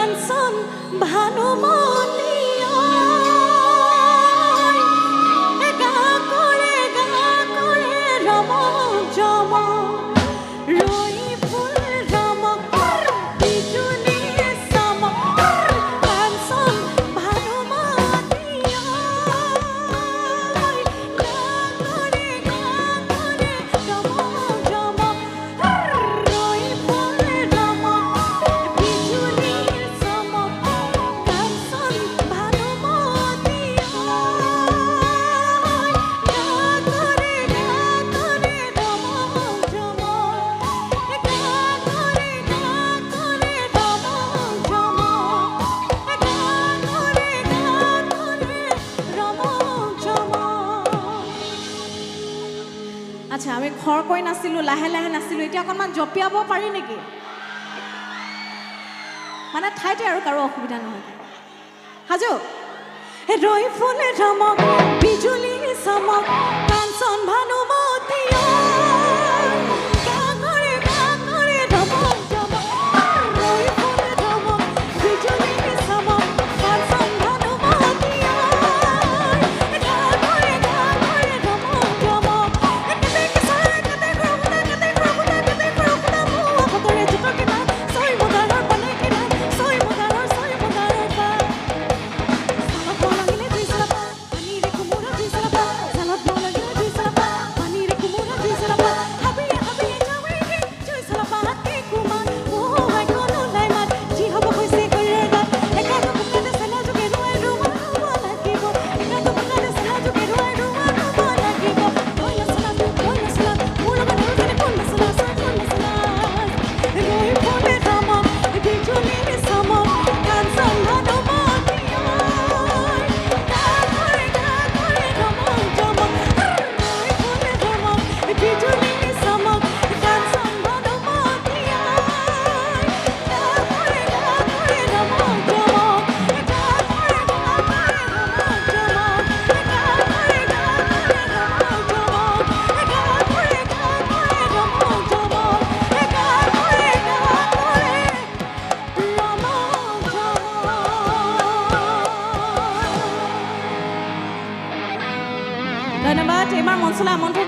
কাঞ্চন ভানুমতী গা কৰে ৰমক জমক ৰৈ ফুল ৰমক বিজুলী চমক কাঞ্চন ভানুমতী গা কৰে ৰমক জমক ৰৈ ফুল ৰমক বিজুলী চমক কাঞ্চন ভানুমতী গা কৰে ৰমক জমক গা কৰে ৰমক জমক গা কৰে ৰমক জমক। আচ্ছা আমি খৰকৈ নাছিলোঁ, লাহে লাহে নাছিলোঁ, এতিয়া অকণমান জঁপিয়াব পাৰি নেকি? মানে ঠাইতে আৰু কাৰো অসুবিধা নহয়। সাজু ৰৈ ফুল ৰমক বিজুলী চমক কাঞ্চন ভানুমতী গা কৰে ৰমক জমক ৰৈ ফুল ৰমক বিজুলী চমক কাঞ্চন ভানুমতী গা কৰে ৰমক জমক কেতে কিশোৰ কেতে খুৰুকুটা মোৰ ভতৰে জোতৰ কিনা ছয় মুগাৰৰ পালে কিনা ছয় মুগাৰৰ পা জালত লাগিলে দুই চালাপা পানীৰে কোমোৰা দুই চালাপা জালত লাগিলে দুই চালাপা পানীৰে কোমোৰা দুই চালাপা হাবিয়ে যাওঁৱে দুই চালাপা হাতে কুমাৰ মোহাই গ'লো লাই মাত যি হ'ব হৈছে কৰিৰে গাত একাটো বুকাতে চেলা যোগে ৰুৱাই লাগিব একাটো বুকাতে চেলা যোগে ৰুৱাই লাগিব কৈ নাচলা মোৰ লগত আৰু যেনে কোন নাচলা ৰৈ ফুল ৰমক বিজুলী চমক কাঞ্চন ভানুমতী গা কৰে ৰমক জমক ৰৈ ফুল ৰমক বিজুলী চমক কাঞ্চন ভানুমতী গা কৰে ৰমক জমক গা কৰে ৰমক জমক গা কৰে ৰমক জমক গা কৰে ৰমক জমক গা কৰে ৰমক জমক। ধন্যবাদ। এইবাৰ মঞ্চলৈ আমন্ত্ৰণ